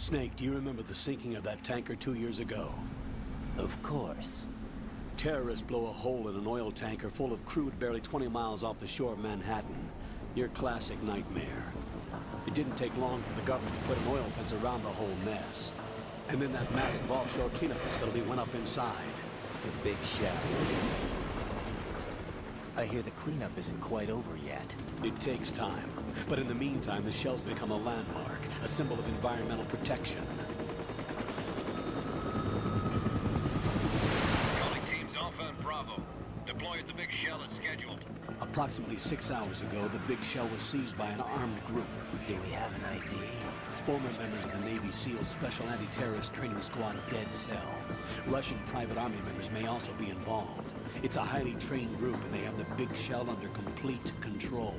Snake, do you remember the sinking of that tanker 2 years ago? Of course. Terrorists blow a hole in an oil tanker full of crude barely 20 miles off the shore of Manhattan. Your classic nightmare. It didn't take long for the government to put an oil fence around the whole mess. And then that massive offshore cleanup facility went up inside. The big shell. I hear the cleanup isn't quite over yet. It takes time. But in the meantime, the shell's become a landmark, a symbol of environmental protection. Calling teams Alpha and Bravo. Deploy at the big shell as scheduled. Approximately 6 hours ago, the big shell was seized by an armed group. Do we have an ID? Former members of the Navy SEALs Special Anti-Terrorist Training Squad Dead Cell. Russian private army members may also be involved. It's a highly trained group, and they have the big shell under complete control.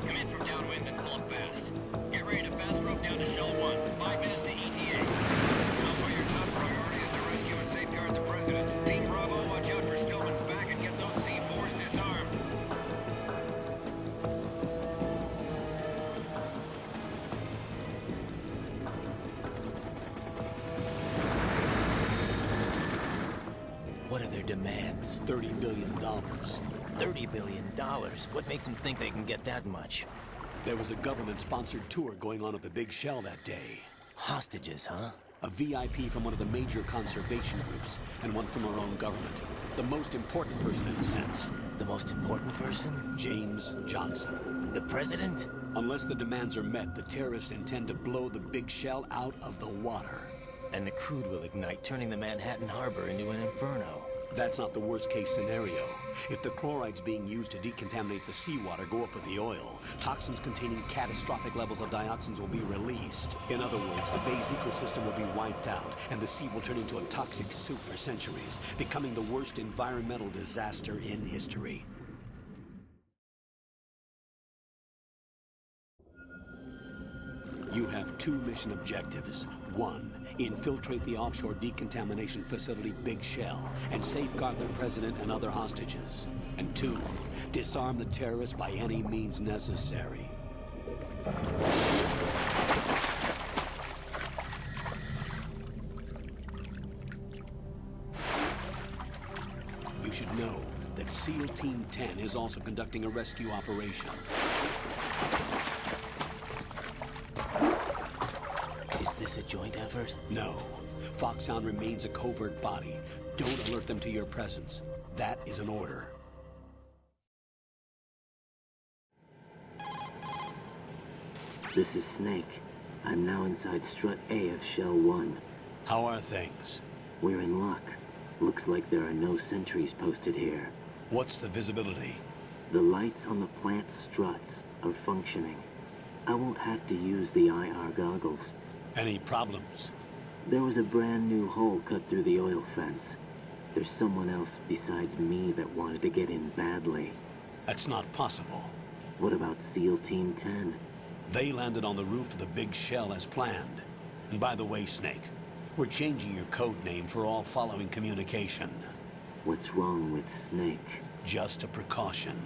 Come in from downwind and pull up fast. Get ready to fast rope down to Shell 1. 5 minutes to ETA. Alpha, your top priority is to rescue and safeguard the President. Team Bravo, watch out for Stillman's back and get those C4s disarmed. What are their demands? $30 billion. $30 billion? What makes them think they can get that much? There was a government-sponsored tour going on at the big shell that day. Hostages, huh? A VIP from one of the major conservation groups, and one from our own government. The most important person in a sense. The most important person? James Johnson. The President? Unless the demands are met, the terrorists intend to blow the big shell out of the water. And the crude will ignite, turning the Manhattan Harbor into an inferno. That's not the worst-case scenario. If the chlorides being used to decontaminate the seawater go up with the oil, toxins containing catastrophic levels of dioxins will be released. In other words, the bay's ecosystem will be wiped out, and the sea will turn into a toxic soup for centuries, becoming the worst environmental disaster in history. You have 2 mission objectives. 1, infiltrate the offshore decontamination facility Big Shell and safeguard the President and other hostages. And 2, disarm the terrorists by any means necessary. You should know that SEAL Team 10 is also conducting a rescue operation. Is this a joint effort? No. Foxhound remains a covert body. Don't alert them to your presence. That is an order. This is Snake. I'm now inside Strut A of Shell 1. How are things? We're in luck. Looks like there are no sentries posted here. What's the visibility? The lights on the plant struts are functioning. I won't have to use the IR goggles. Any problems? There was a brand new hole cut through the oil fence. There's someone else besides me that wanted to get in badly. That's not possible. What about SEAL Team 10? They landed on the roof of the Big Shell as planned. And by the way, Snake, we're changing your code name for all following communication. What's wrong with Snake? Just a precaution.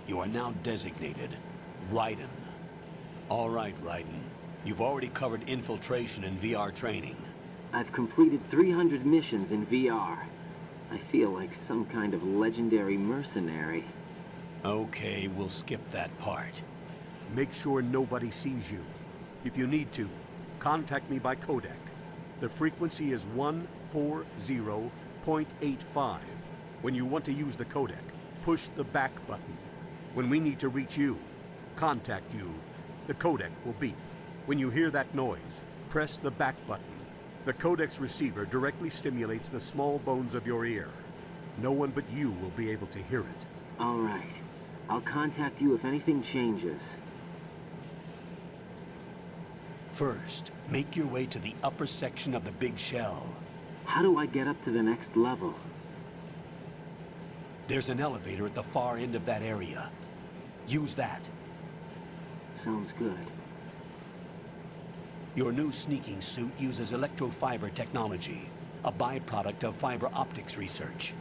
You are now designated Raiden. All right, Raiden. You've already covered infiltration and VR training. I've completed 300 missions in VR. I feel like some kind of legendary mercenary. Okay, we'll skip that part. Make sure nobody sees you. If you need to, contact me by codec. The frequency is 140.85. When you want to use the codec, push the back button. When we need to reach you, contact you, the codec will beep. When you hear that noise, press the back button. The codec's receiver directly stimulates the small bones of your ear. No one but you will be able to hear it. All right. I'll contact you if anything changes. First, make your way to the upper section of the Big Shell. How do I get up to the next level? There's an elevator at the far end of that area. Use that. Sounds good. Your new sneaking suit uses electrofiber technology, a byproduct of fiber optics research.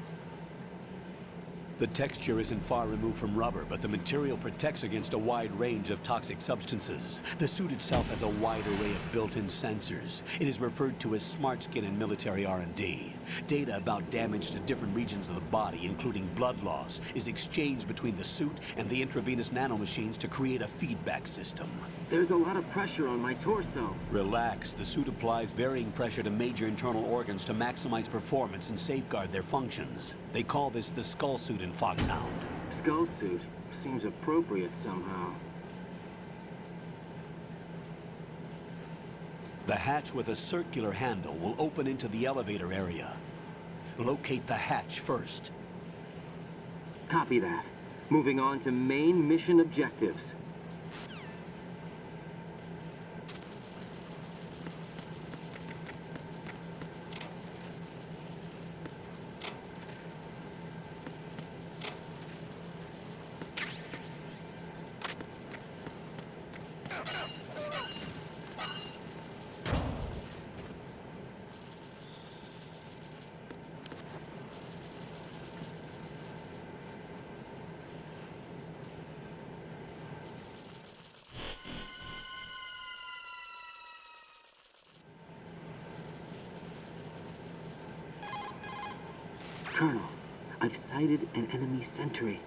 The texture isn't far removed from rubber, but the material protects against a wide range of toxic substances. The suit itself has a wide array of built-in sensors. It is referred to as smart skin in military R&D. Data about damage to different regions of the body, including blood loss, is exchanged between the suit and the intravenous nanomachines to create a feedback system. There's a lot of pressure on my torso. Relax. The suit applies varying pressure to major internal organs to maximize performance and safeguard their functions. They call this the skull suit in Foxhound. Skull suit seems appropriate somehow. The hatch with a circular handle will open into the elevator area. Locate the hatch first. Copy that. Moving on to main mission objectives. Colonel, I've sighted an enemy sentry.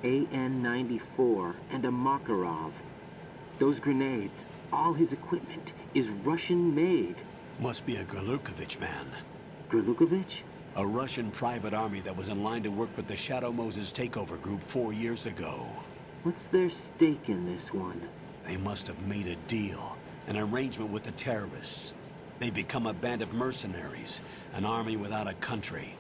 AN-94 and a Makarov. Those grenades, all his equipment, is Russian-made. Must be a Gorlukovich man. Gorlukovich? A Russian private army that was in line to work with the Shadow Moses takeover group 4 years ago. What's their stake in this one? They must have made a deal, an arrangement with the terrorists. They become a band of mercenaries, an army without a country.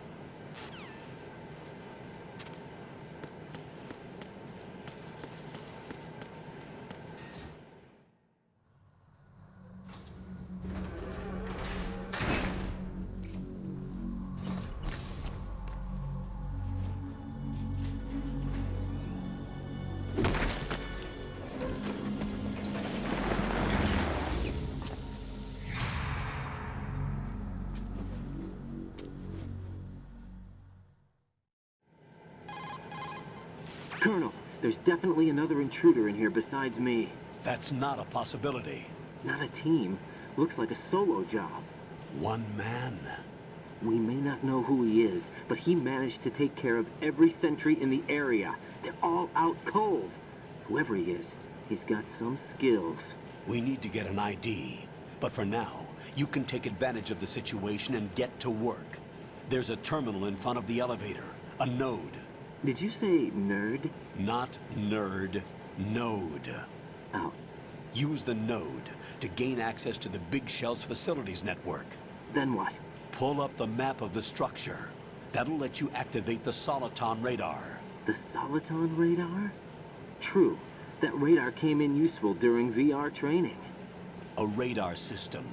Colonel, there's definitely another intruder in here besides me. That's not a possibility. Not a team. Looks like a solo job. One man. We may not know who he is, but he managed to take care of every sentry in the area. They're all out cold. Whoever he is, he's got some skills. We need to get an ID. But for now, you can take advantage of the situation and get to work. There's a terminal in front of the elevator. A node. Did you say nerd? Not nerd. Node. Oh. Use the node to gain access to the Big Shell's facilities network. Then what? Pull up the map of the structure. That'll let you activate the Soliton radar. The Soliton radar? True. That radar came in useful during VR training. A radar system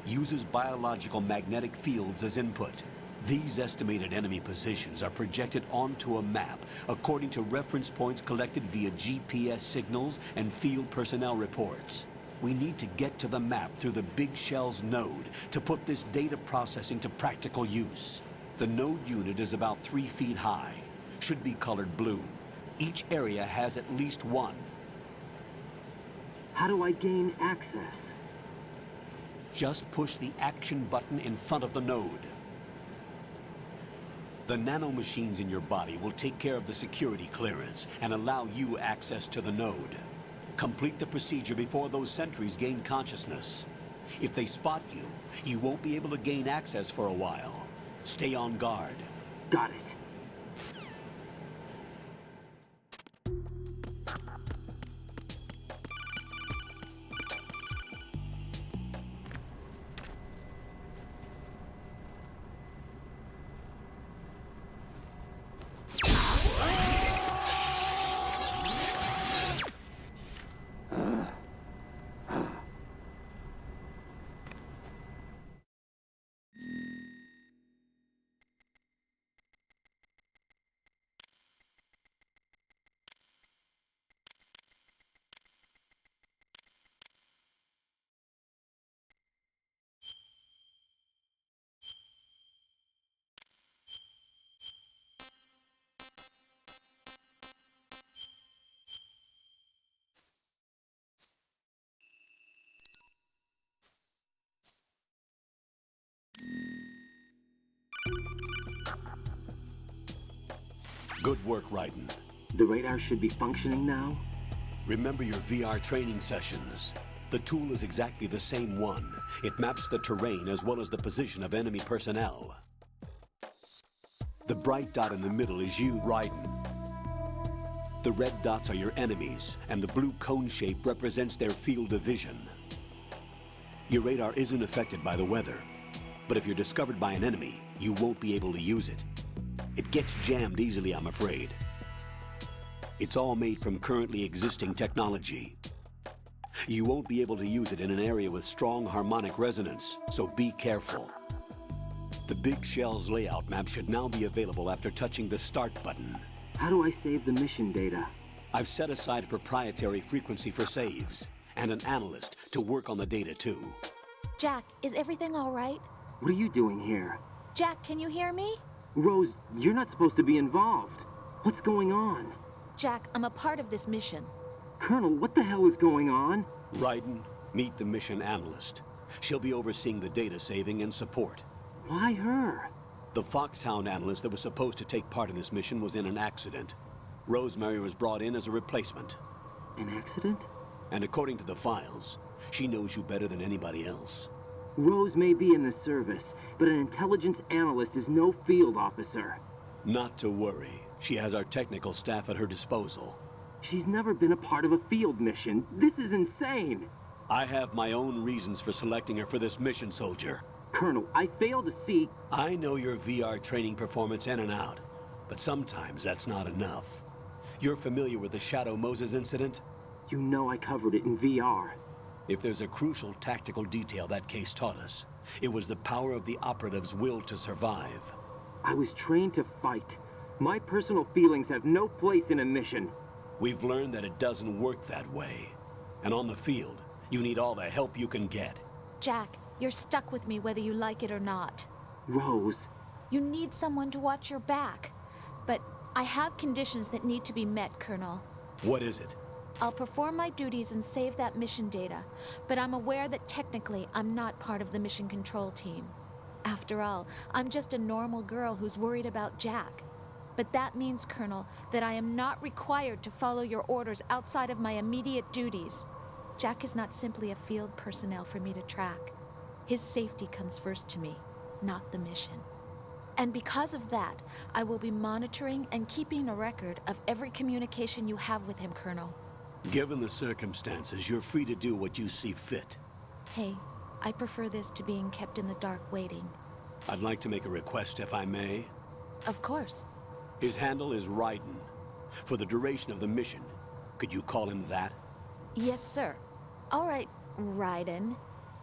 uses biological magnetic fields as input. These estimated enemy positions are projected onto a map according to reference points collected via GPS signals and field personnel reports. We need to get to the map through the Big Shell's node to put this data processing to practical use. The node unit is about 3 feet high, should be colored blue. Each area has at least one. How do I gain access? Just push the action button in front of the node. The nanomachines in your body will take care of the security clearance and allow you access to the node. Complete the procedure before those sentries gain consciousness. If they spot you, you won't be able to gain access for a while. Stay on guard. Got it. Good work, Raiden. The radar should be functioning now? Remember your VR training sessions. The tool is exactly the same one. It maps the terrain as well as the position of enemy personnel. The bright dot in the middle is you, Raiden. The red dots are your enemies, and the blue cone shape represents their field of vision. Your radar isn't affected by the weather, but if you're discovered by an enemy, you won't be able to use it. It gets jammed easily, I'm afraid. It's all made from currently existing technology. You won't be able to use it in an area with strong harmonic resonance, so be careful. The Big Shell's layout map should now be available after touching the Start button. How do I save the mission data? I've set aside a proprietary frequency for saves, and an analyst to work on the data too. Jack, is everything all right? What are you doing here? Jack, can you hear me? Rose, you're not supposed to be involved. What's going on? Jack, I'm a part of this mission. Colonel, what the hell is going on? Raiden, meet the mission analyst. She'll be overseeing the data saving and support. Why her? The Foxhound analyst that was supposed to take part in this mission was in an accident. Rosemary was brought in as a replacement. An accident? And according to the files, she knows you better than anybody else. Rose may be in the service, but an intelligence analyst is no field officer. Not to worry. She has our technical staff at her disposal. She's never been a part of a field mission. This is insane. I have my own reasons for selecting her for this mission, soldier. Colonel, I fail to see... I know your VR training performance in and out, but sometimes that's not enough. You're familiar with the Shadow Moses incident? You know I covered it in VR. If there's a crucial tactical detail that case taught us, it was the power of the operative's will to survive. I was trained to fight. My personal feelings have no place in a mission. We've learned that it doesn't work that way. And on the field, you need all the help you can get. Jack, you're stuck with me whether you like it or not. Rose. You need someone to watch your back. But I have conditions that need to be met, Colonel. What is it? I'll perform my duties and save that mission data, but I'm aware that technically I'm not part of the mission control team. After all, I'm just a normal girl who's worried about Jack. But that means, Colonel, that I am not required to follow your orders outside of my immediate duties. Jack is not simply a field personnel for me to track. His safety comes first to me, not the mission. And because of that, I will be monitoring and keeping a record of every communication you have with him, Colonel. Given the circumstances, you're free to do what you see fit. Hey, I prefer this to being kept in the dark waiting. I'd like to make a request, if I may. Of course. His handle is Raiden. For the duration of the mission, could you call him that? Yes, sir. All right, Raiden.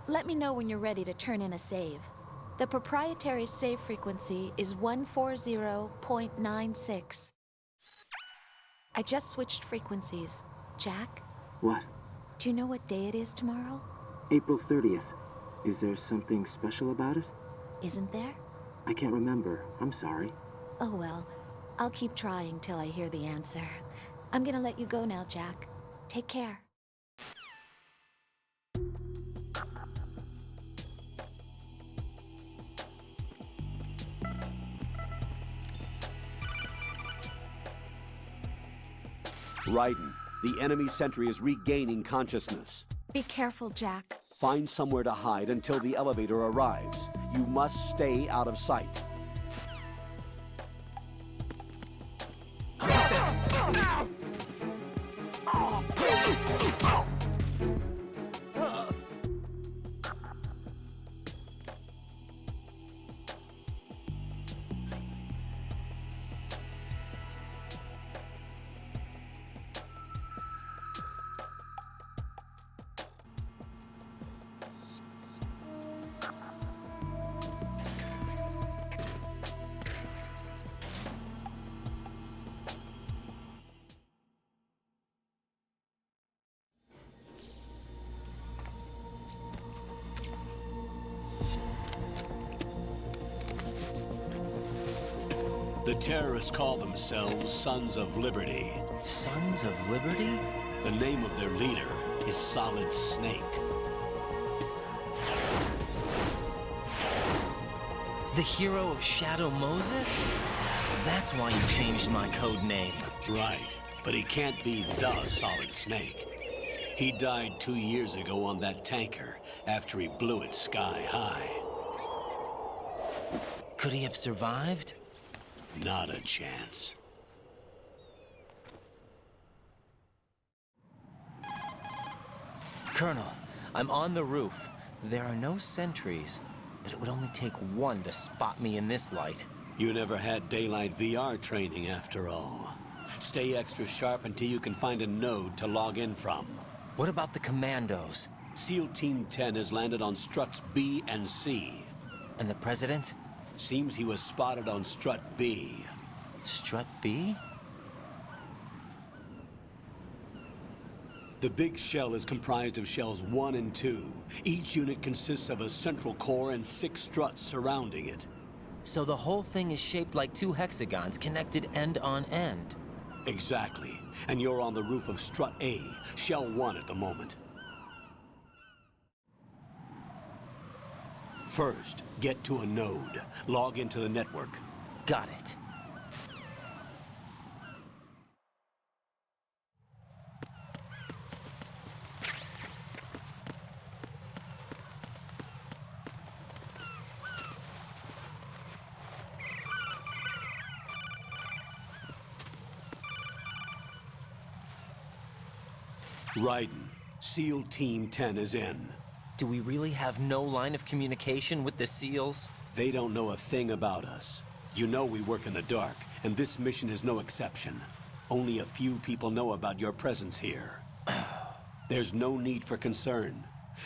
Let me know when you're ready to turn in a save. The proprietary save frequency is 140.96. I just switched frequencies. Jack? What? Do you know what day it is tomorrow? April 30th. Is there something special about it? Isn't there? I can't remember. I'm sorry. Oh well, I'll keep trying till I hear the answer. I'm gonna let you go now, Jack. Take care. Raiden, the enemy sentry is regaining consciousness. Be careful, Jack. Find somewhere to hide until the elevator arrives. You must stay out of sight. The terrorists call themselves Sons of Liberty. Sons of Liberty? The name of their leader is Solid Snake. The hero of Shadow Moses? So that's why you changed my code name. Right, but he can't be the Solid Snake. He died 2 years ago on that tanker after he blew it sky high. Could he have survived? Not a chance. Colonel, I'm on the roof. There are no sentries, but it would only take one to spot me in this light. You never had daylight VR training after all. Stay extra sharp until you can find a node to log in from. What about the commandos? SEAL Team 10 has landed on struts B and C. And the president? Seems he was spotted on strut B. Strut B? The big shell is comprised of shells 1 and 2. Each unit consists of a central core and 6 struts surrounding it. So the whole thing is shaped like 2 hexagons connected end on end. Exactly. And you're on the roof of strut A, shell 1 at the moment. First, get to a node. Log into the network. Got it. Raiden, SEAL Team 10 is in. Do we really have no line of communication with the SEALs? They don't know a thing about us. You know we work in the dark, and this mission is no exception. Only a few people know about your presence here. There's no need for concern.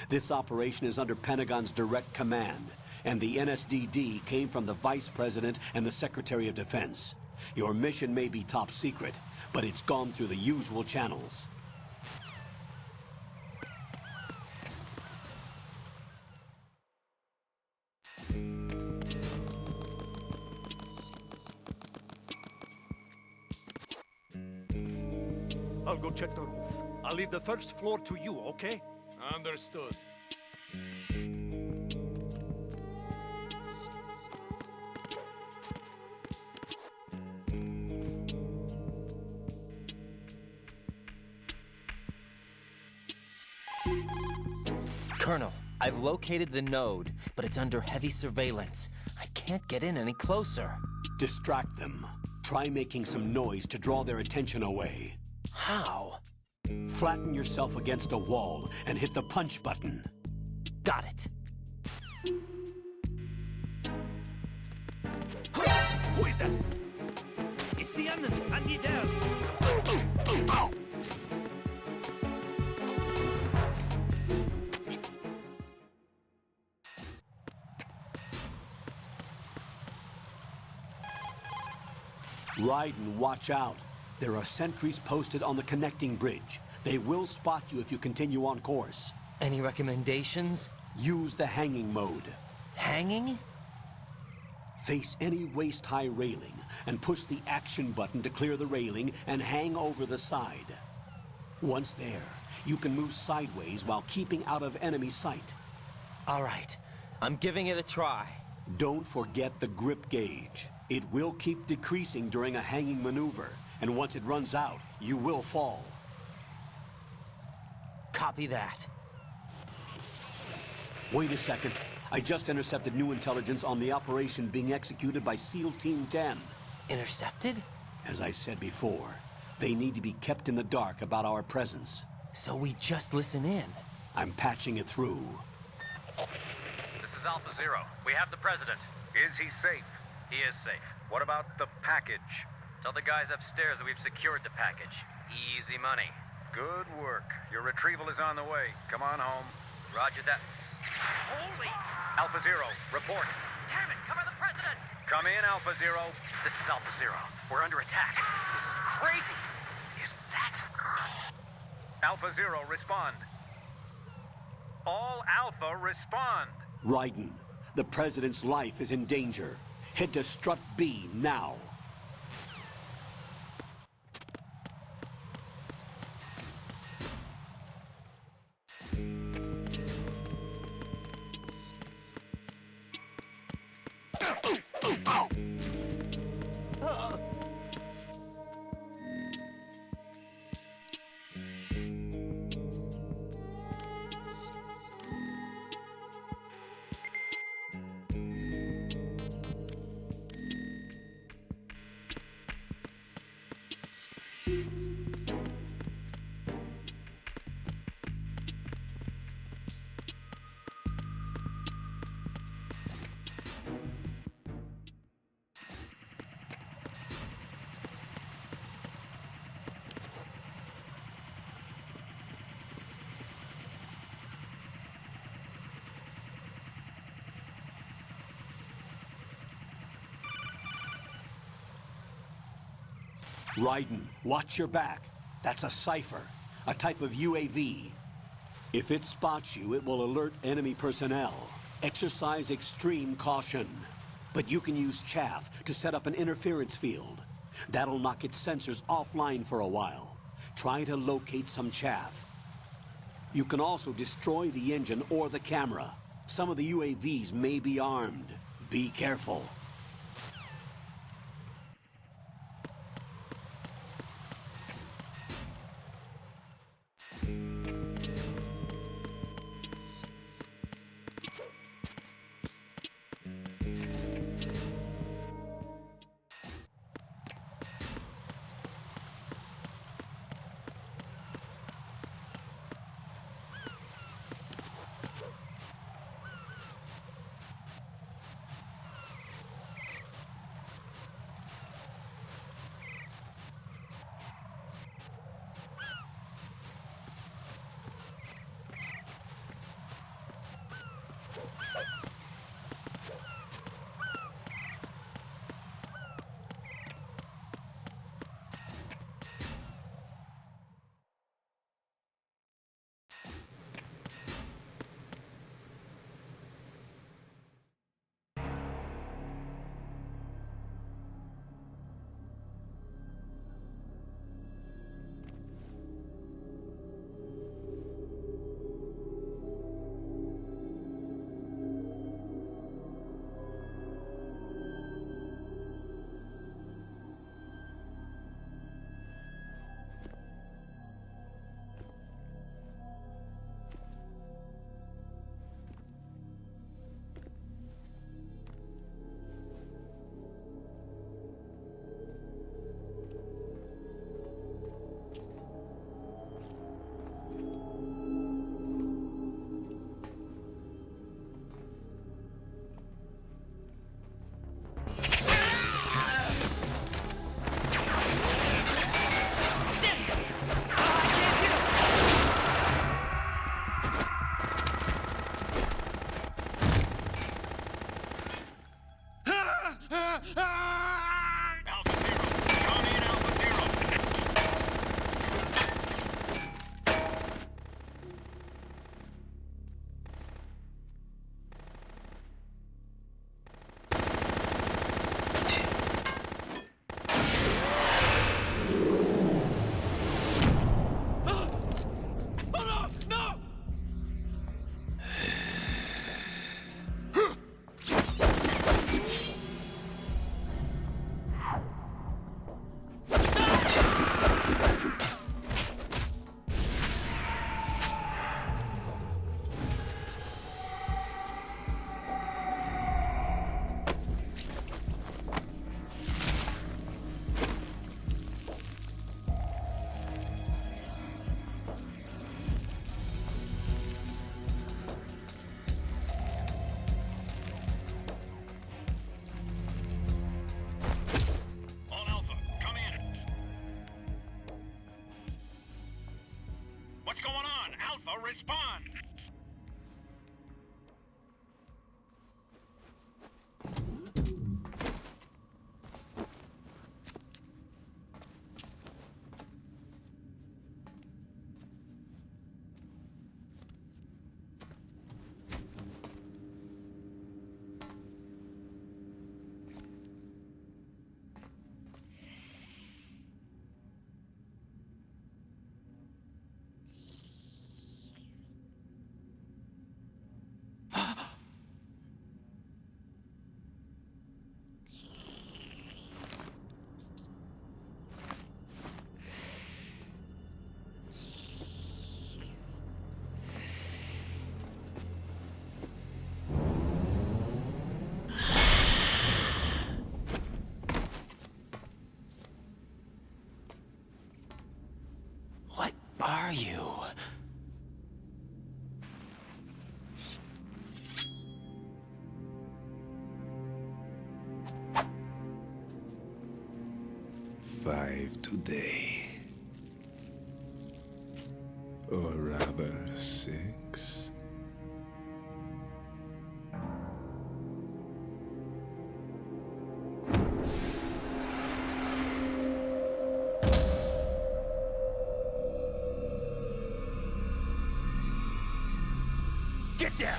This operation is under Pentagon's direct command, and the NSDD came from the Vice President and the Secretary of Defense. Your mission may be top secret, but it's gone through the usual channels. I'll go check the roof. I'll leave the first floor to you, okay? Understood. Colonel, I've located the node, but it's under heavy surveillance. I can't get in any closer. Distract them. Try making some noise to draw their attention away. How? Flatten yourself against a wall and hit the punch button. Got it. Who is that? It's the enemy. I need help. Raiden, watch out. There are sentries posted on the connecting bridge. They will spot you if you continue on course. Any recommendations? Use the hanging mode. Hanging? Face any waist-high railing and push the action button to clear the railing and hang over the side. Once there, you can move sideways while keeping out of enemy sight. All right. I'm giving it a try. Don't forget the grip gauge. It will keep decreasing during a hanging maneuver, and once it runs out, you will fall. Copy that. Wait a second. I just intercepted new intelligence on the operation being executed by SEAL Team 10. Intercepted? As I said before, they need to be kept in the dark about our presence. So we just listen in. I'm patching it through. This is Alpha Zero. We have the president. Is he safe? He is safe. What about the package? Tell the guys upstairs that we've secured the package. Easy money. Good work. Your retrieval is on the way. Come on home. Roger that. Holy! Alpha Zero, report. Damn it! Cover the president! Come in, Alpha Zero. This is Alpha Zero. We're under attack. This is crazy. Is that... Alpha Zero, respond. All Alpha, respond. Raiden, the President's life is in danger. Head to Strut B now. Raiden, watch your back. That's a cipher, a type of UAV. If it spots you, it will alert enemy personnel. Exercise extreme caution. But you can use chaff to set up an interference field. That'll knock its sensors offline for a while. Try to locate some chaff. You can also destroy the engine or the camera. Some of the UAVs may be armed. Be careful. 5 today. Or rather, 6. Get down!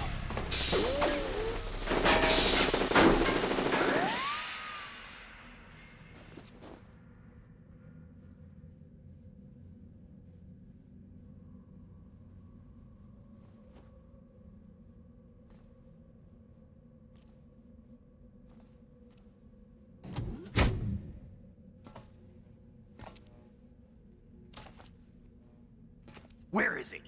Where is he?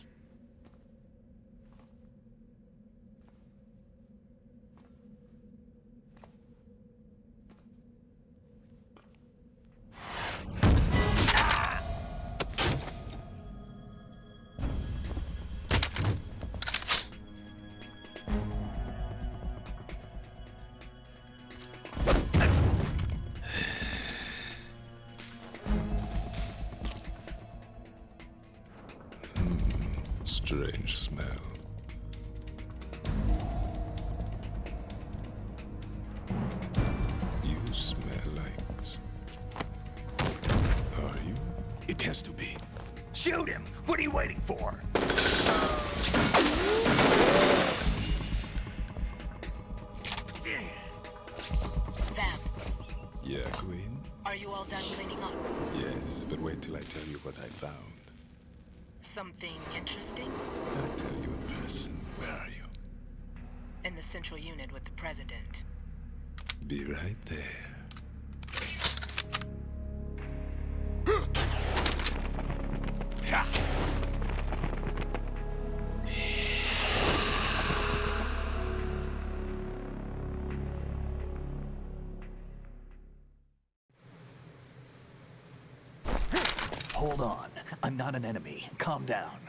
Strange smell. You smell like... Are you? It has to be. Shoot him! What are you waiting for? Vam, Yeah, Queen? are you all done cleaning up? Yes, but wait till I tell you what I found. Something interesting? I'll tell you in person. Where are you? In the central unit with the president. Be right there. Hold on. I'm not an enemy. Calm down.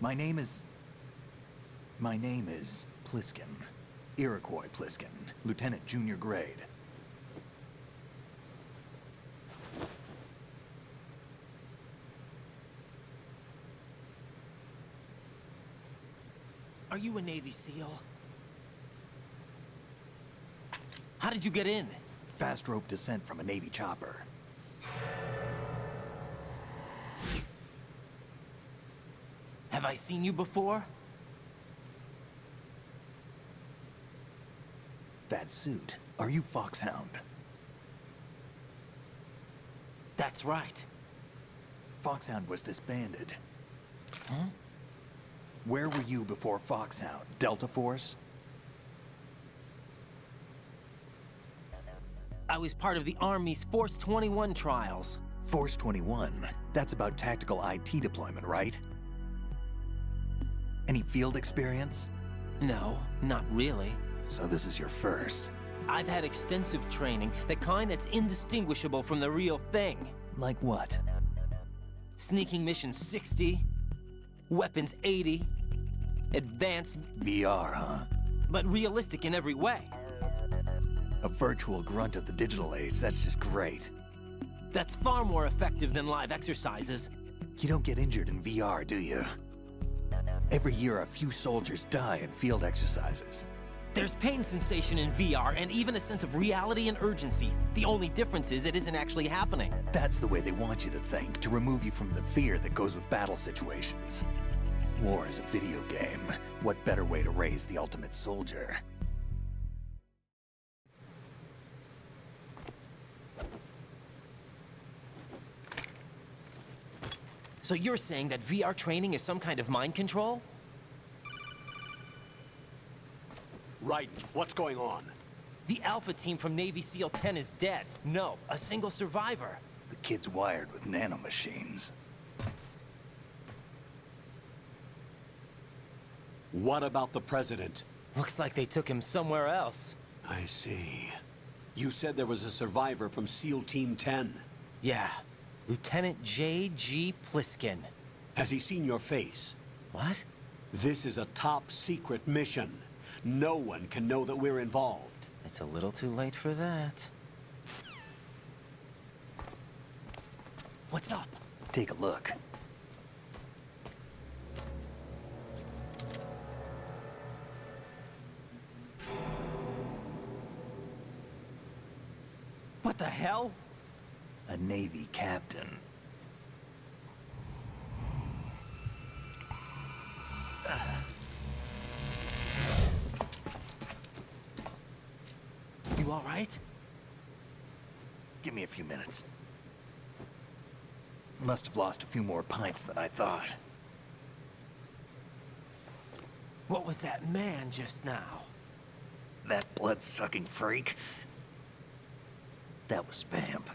My name is Pliskin. Iroquois Pliskin. Lieutenant Junior Grade. Are you a Navy SEAL? How did you get in? Fast rope descent from a Navy chopper. Have I seen you before? That suit. Are you Foxhound? That's right. Foxhound was disbanded. Huh? Where were you before Foxhound? Delta Force? I was part of the Army's Force 21 trials. Force 21? That's about tactical IT deployment, right? Any field experience? No, not really. So this is your first. I've had extensive training, the kind that's indistinguishable from the real thing. Like what? Sneaking mission 60, weapons 80, advanced... VR, huh? But realistic in every way. A virtual grunt of the digital age, that's just great. That's far more effective than live exercises. You don't get injured in VR, do you? Every year, a few soldiers die in field exercises. There's pain sensation in VR, and even a sense of reality and urgency. The only difference is it isn't actually happening. That's the way they want you to think, to remove you from the fear that goes with battle situations. War is a video game. What better way to raise the ultimate soldier? So you're saying that VR training is some kind of mind control? Right. What's going on? The Alpha team from Navy SEAL 10 is dead. No, a single survivor. The kid's wired with nanomachines. What about the president? Looks like they took him somewhere else. I see. You said there was a survivor from SEAL Team 10. Yeah. Lieutenant J.G. Pliskin. Has he seen your face? What? This is a top secret mission. No one can know that we're involved. It's a little too late for that. What's up? Take a look. What the hell? A Navy captain. You all right? Give me a few minutes. Must have lost a few more pints than I thought. What was that man just now? That blood-sucking freak? That was Vamp.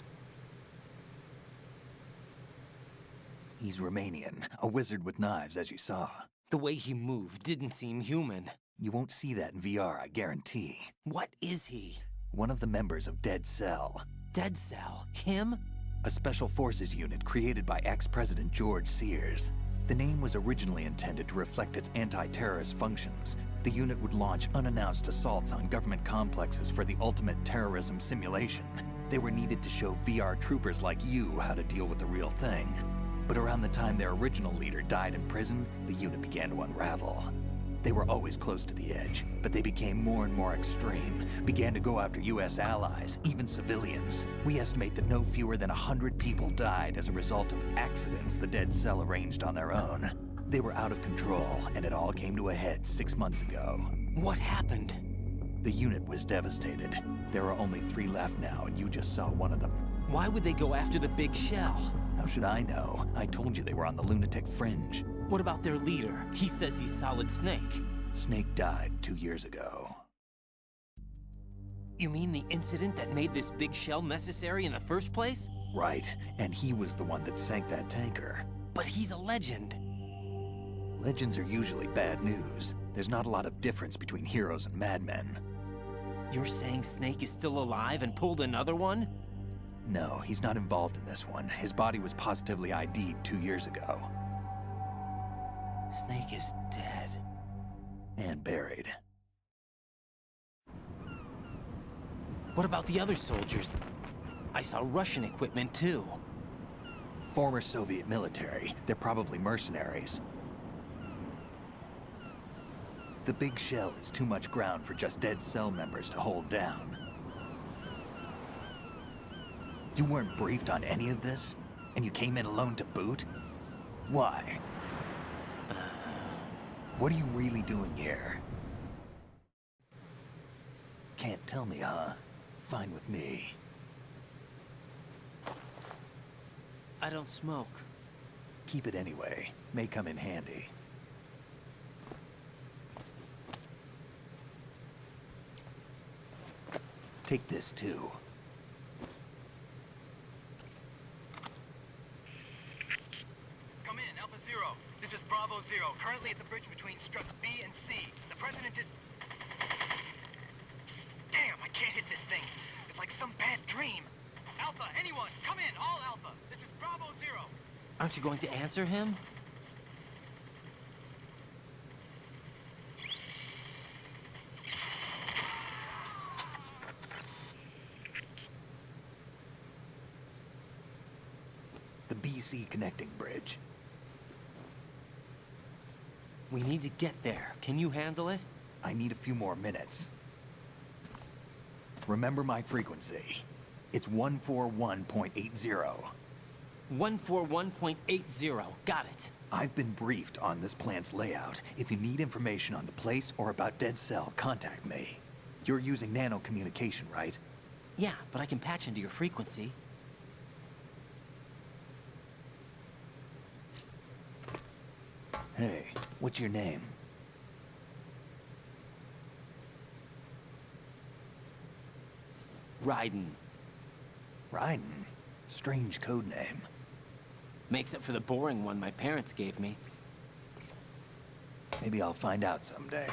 He's Romanian, a wizard with knives, as you saw. The way he moved didn't seem human. You won't see that in VR, I guarantee. What is he? One of the members of Dead Cell. Dead Cell? Him? A special forces unit created by ex-President George Sears. The name was originally intended to reflect its anti-terrorist functions. The unit would launch unannounced assaults on government complexes for the ultimate terrorism simulation. They were needed to show VR troopers like you how to deal with the real thing. But around the time their original leader died in prison, the unit began to unravel. They were always close to the edge, but they became more and more extreme, began to go after US allies, even civilians. We estimate that no fewer than 100 people died as a result of accidents the Dead Cell arranged on their own. They were out of control, and it all came to a head 6 months ago. What happened? The unit was devastated. There are only 3 left now, and you just saw one of them. Why would they go after the big shell? How should I know? I told you they were on the lunatic fringe. What about their leader? He says he's Solid Snake. Snake died 2 years ago. You mean the incident that made this big shell necessary in the first place? Right, and he was the one that sank that tanker. But he's a legend. Legends are usually bad news. There's not a lot of difference between heroes and madmen. You're saying Snake is still alive and pulled another one? No, he's not involved in this one. His body was positively ID'd 2 years ago. Snake is dead. And buried. What about the other soldiers? I saw Russian equipment too. Former Soviet military. They're probably mercenaries. The big shell is too much ground for just Dead Cell members to hold down. You weren't briefed on any of this? And you came in alone to boot? Why? What are you really doing here? Can't tell me, huh? Fine with me. I don't smoke. Keep it anyway. May come in handy. Take this too. Come in, Alpha Zero. This is Bravo Zero, currently at the bridge between struts B and C. The President is... Damn, I can't hit this thing. It's like some bad dream. Alpha, anyone, come in, all Alpha. This is Bravo Zero. Aren't you going to answer him? The BC connecting bridge. We need to get there. Can you handle it? I need a few more minutes. Remember my frequency. It's 141.80. 141.80. Got it. I've been briefed on this plant's layout. If you need information on the place or about Dead Cell, contact me. You're using nano communication, right? Yeah, but I can patch into your frequency. Hey, what's your name? Raiden. Raiden? Strange code name. Makes up for the boring one my parents gave me. Maybe I'll find out someday.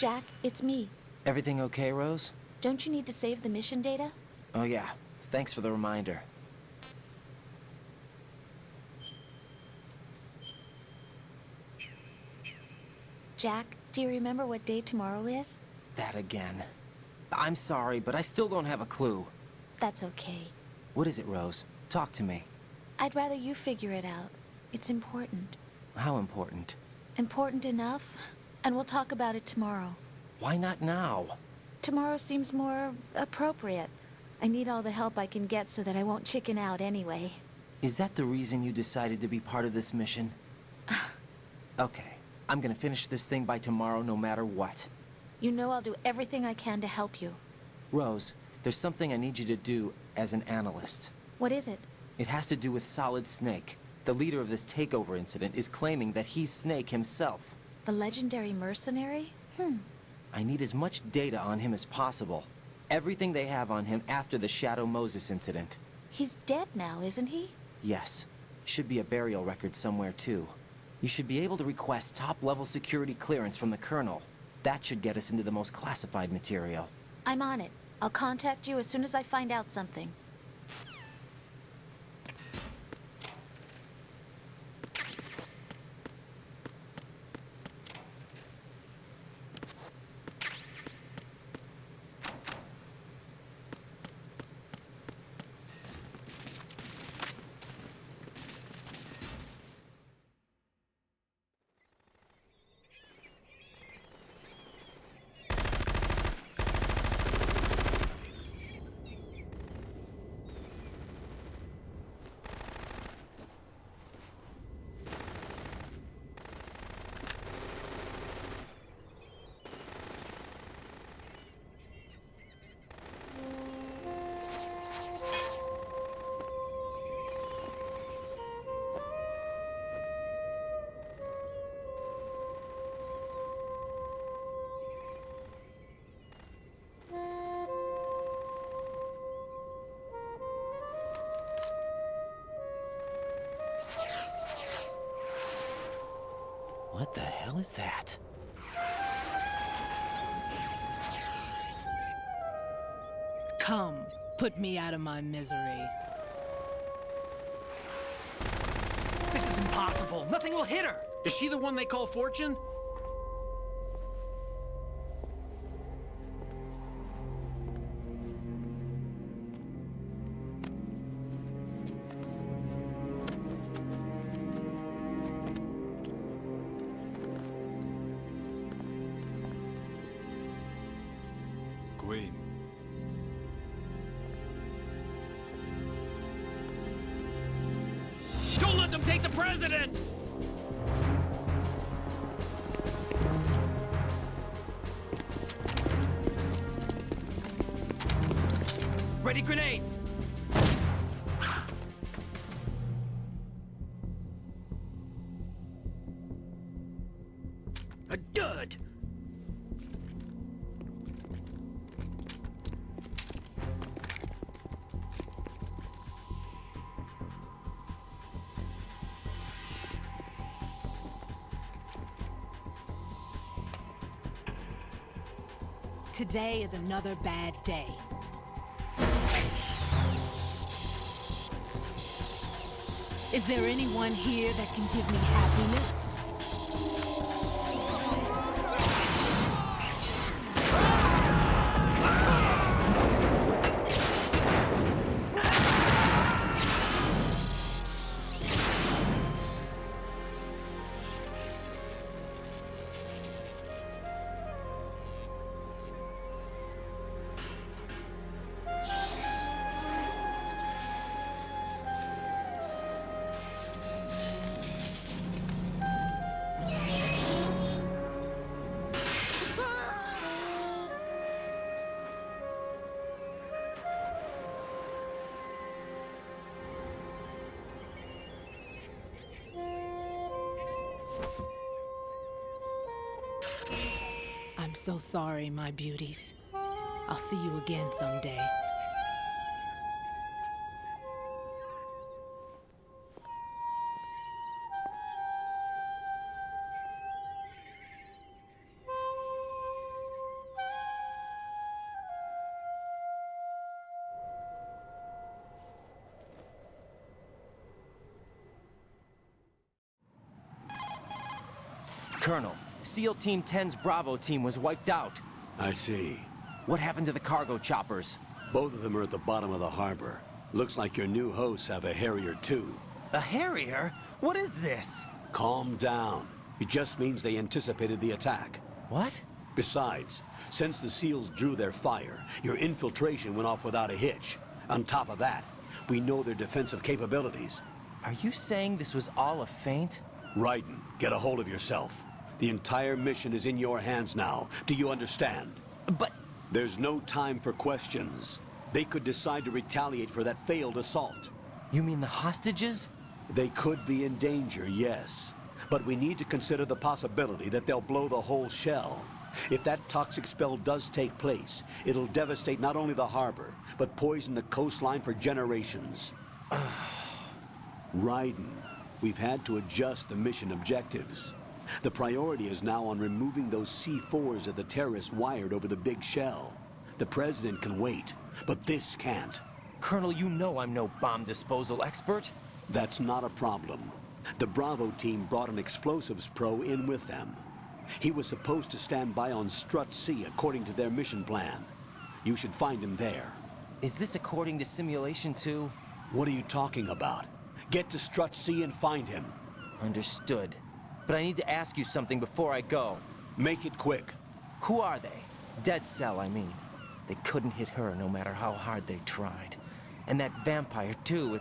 Jack, it's me. Everything okay, Rose? Don't you need to save the mission data? Oh yeah, thanks for the reminder. Jack, do you remember what day tomorrow is? That again. I'm sorry, but I still don't have a clue. That's okay. What is it, Rose? Talk to me. I'd rather you figure it out. It's important. How important? Important enough? And we'll talk about it tomorrow. Why not now? Tomorrow seems more appropriate. I need all the help I can get so that I won't chicken out anyway. Is that the reason you decided to be part of this mission? Okay, I'm gonna finish this thing by tomorrow no matter what. You know I'll do everything I can to help you. Rose, there's something I need you to do as an analyst. What is it? It has to do with Solid Snake. The leader of this takeover incident is claiming that he's Snake himself. The legendary mercenary? I need as much data on him as possible. Everything they have on him after the Shadow Moses incident. He's dead now, isn't he? Yes. Should be a burial record somewhere, too. You should be able to request top-level security clearance from the Colonel. That should get us into the most classified material. I'm on it. I'll contact you as soon as I find out something. What the hell is that? Come, put me out of my misery. This is impossible. Nothing will hit her. Is she the one they call Fortune? Queen. Don't let them take the president! Ready grenades! A dud! Today is another bad day. Is there anyone here that can give me happiness? I'm so sorry, my beauties. I'll see you again someday. Colonel, SEAL Team 10's Bravo team was wiped out. I see. What happened to the cargo choppers? Both of them are at the bottom of the harbor. Looks like your new hosts have a Harrier too. A Harrier? What is this? Calm down. It just means they anticipated the attack. What? Besides, since the SEALs drew their fire, your infiltration went off without a hitch. On top of that, we know their defensive capabilities. Are you saying this was all a feint? Raiden, get a hold of yourself. The entire mission is in your hands now. Do you understand? But... There's no time for questions. They could decide to retaliate for that failed assault. You mean the hostages? They could be in danger, yes. But we need to consider the possibility that they'll blow the whole shell. If that toxic spell does take place, it'll devastate not only the harbor, but poison the coastline for generations. Raiden, we've had to adjust the mission objectives. The priority is now on removing those C4s that the terrorists wired over the big shell. The President can wait, but this can't. Colonel, you know I'm no bomb disposal expert. That's not a problem. The Bravo team brought an explosives pro in with them. He was supposed to stand by on Strut C according to their mission plan. You should find him there. Is this according to simulation too? What are you talking about? Get to Strut C and find him. Understood. But I need to ask you something before I go. Make it quick. Who are they? Dead Cell, I mean. They couldn't hit her no matter how hard they tried. And that vampire too,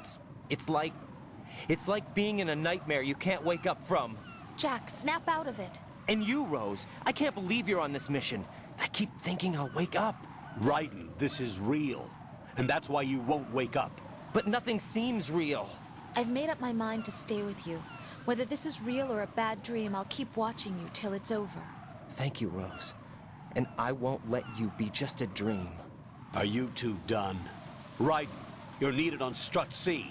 it's like being in a nightmare you can't wake up from. Jack, snap out of it. And you, Rose, I can't believe you're on this mission. I keep thinking I'll wake up. Raiden, this is real. And that's why you won't wake up. But nothing seems real. I've made up my mind to stay with you. Whether this is real or a bad dream, I'll keep watching you till it's over. Thank you, Rose. And I won't let you be just a dream. Are you two done? Raiden, you're needed on Strut C.